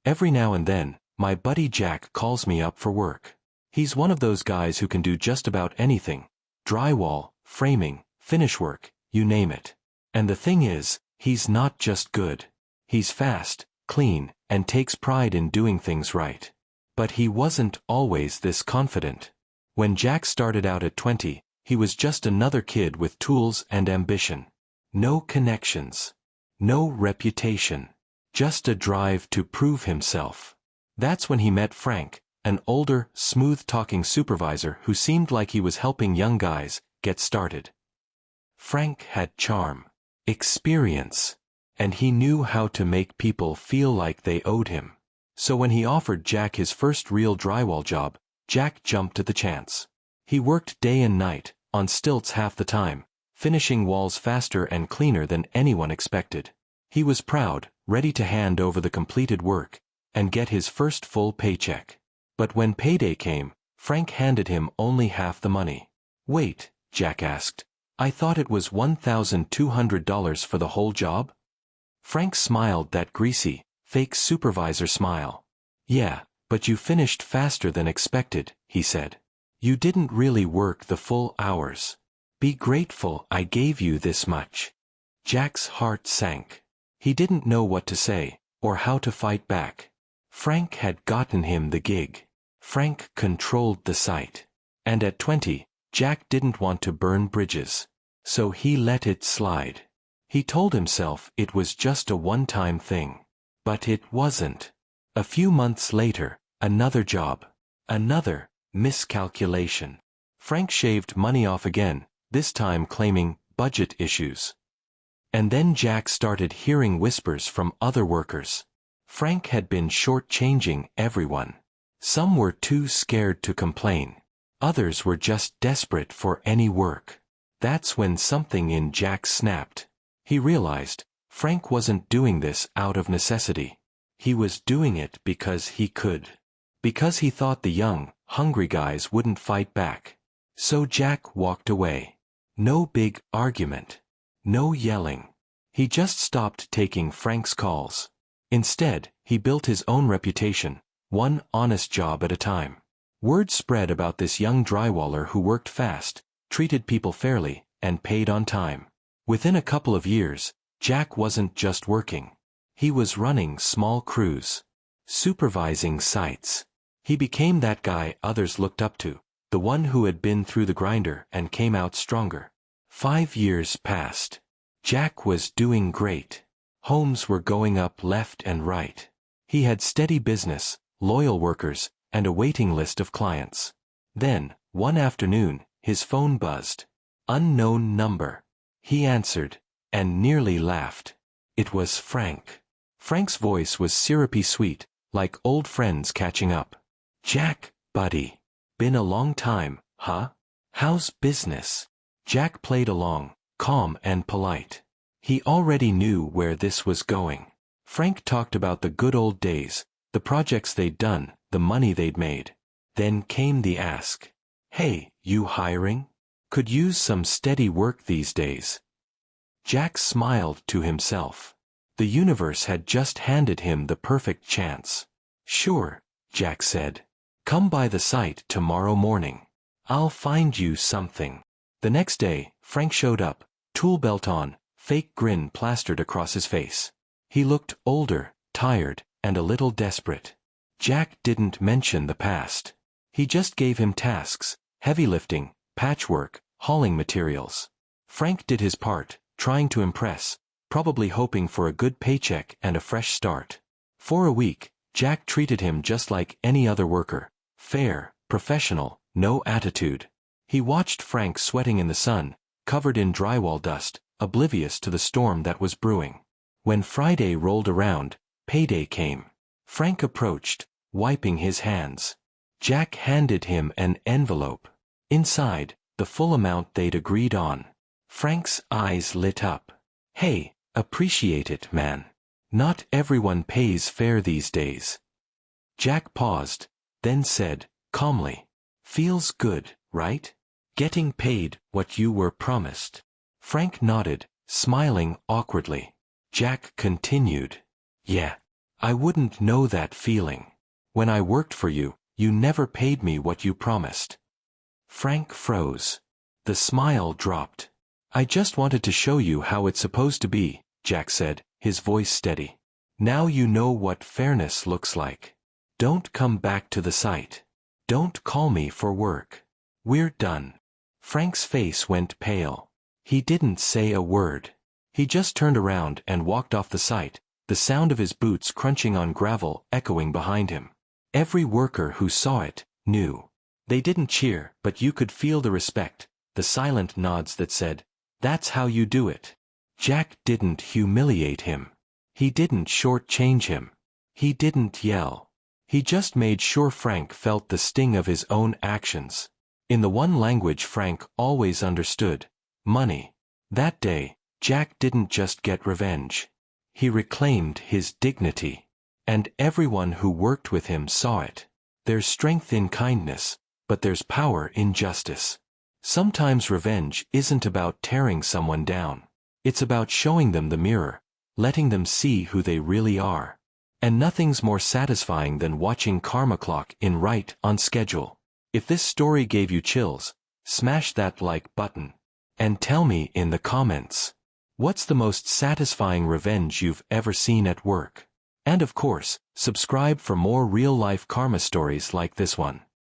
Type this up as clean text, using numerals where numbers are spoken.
Every now and then, my buddy Jack calls me up for work. He's one of those guys who can do just about anything. Drywall, framing, finish work, you name it. And the thing is, he's not just good. He's fast, clean, and takes pride in doing things right. But he wasn't always this confident. When Jack started out at 20, he was just another kid with tools and ambition. No connections. No reputation. Just a drive to prove himself. That's when he met Frank, an older, smooth-talking supervisor who seemed like he was helping young guys get started. Frank had charm, experience, and he knew how to make people feel like they owed him. So when he offered Jack his first real drywall job, Jack jumped at the chance. He worked day and night, on stilts half the time, finishing walls faster and cleaner than anyone expected. He was proud, ready to hand over the completed work, and get his first full paycheck. But when payday came, Frank handed him only half the money. "Wait," Jack asked. "I thought it was $1,200 for the whole job?" Frank smiled that greasy, fake supervisor smile. "Yeah, but you finished faster than expected," he said. "You didn't really work the full hours. Be grateful I gave you this much." Jack's heart sank. He didn't know what to say, or how to fight back. Frank had gotten him the gig. Frank controlled the site. And at 20, Jack didn't want to burn bridges. So he let it slide. He told himself it was just a one-time thing. But it wasn't. A few months later, another job. Another miscalculation. Frank shaved money off again, this time claiming budget issues. And then Jack started hearing whispers from other workers. Frank had been shortchanging everyone. Some were too scared to complain. Others were just desperate for any work. That's when something in Jack snapped. He realized Frank wasn't doing this out of necessity. He was doing it because he could. Because he thought the young, hungry guys wouldn't fight back. So Jack walked away. No big argument. No yelling. He just stopped taking Frank's calls. Instead, he built his own reputation, one honest job at a time. Word spread about this young drywaller who worked fast, treated people fairly, and paid on time. Within a couple of years, Jack wasn't just working. He was running small crews. Supervising sites. He became that guy others looked up to, the one who had been through the grinder and came out stronger. 5 years passed. Jack was doing great. Homes were going up left and right. He had steady business, loyal workers, and a waiting list of clients. Then, one afternoon, his phone buzzed. Unknown number. He answered, and nearly laughed. It was Frank. Frank's voice was syrupy sweet, like old friends catching up. "Jack, buddy. Been a long time, huh? How's business?" Jack played along, calm and polite. He already knew where this was going. Frank talked about the good old days, the projects they'd done, the money they'd made. Then came the ask. "Hey, you hiring? Could use some steady work these days." Jack smiled to himself. The universe had just handed him the perfect chance. "Sure," Jack said. "Come by the site tomorrow morning. I'll find you something." The next day, Frank showed up, tool belt on, fake grin plastered across his face. He looked older, tired, and a little desperate. Jack didn't mention the past. He just gave him tasks, heavy lifting, patchwork, hauling materials. Frank did his part, trying to impress, probably hoping for a good paycheck and a fresh start. For a week, Jack treated him just like any other worker. Fair, professional, no attitude. He watched Frank sweating in the sun, covered in drywall dust, oblivious to the storm that was brewing. When Friday rolled around, payday came. Frank approached, wiping his hands. Jack handed him an envelope. Inside, the full amount they'd agreed on. Frank's eyes lit up. "Hey, appreciate it, man. Not everyone pays fair these days." Jack paused, then said, calmly, "Feels good, right? Getting paid what you were promised." Frank nodded, smiling awkwardly. Jack continued, "Yeah. I wouldn't know that feeling. When I worked for you, you never paid me what you promised. Frank froze. The smile dropped. I just wanted to show you how it's supposed to be, Jack said, his voice steady. Now you know what fairness looks like. Don't come back to the site. Don't call me for work. We're done. Frank's face went pale. He didn't say a word. He just turned around and walked off the site, the sound of his boots crunching on gravel echoing behind him. Every worker who saw it knew. They didn't cheer, but you could feel the respect, the silent nods that said, "That's how you do it." Jack didn't humiliate him. He didn't shortchange him. He didn't yell. He just made sure Frank felt the sting of his own actions. In the one language Frank always understood, money. That day, Jack didn't just get revenge. He reclaimed his dignity. And everyone who worked with him saw it. There's strength in kindness, but there's power in justice. Sometimes revenge isn't about tearing someone down. It's about showing them the mirror, letting them see who they really are. And nothing's more satisfying than watching karma clock in right on schedule. If this story gave you chills, smash that like button. And tell me in the comments, what's the most satisfying revenge you've ever seen at work? And of course, subscribe for more real-life karma stories like this one.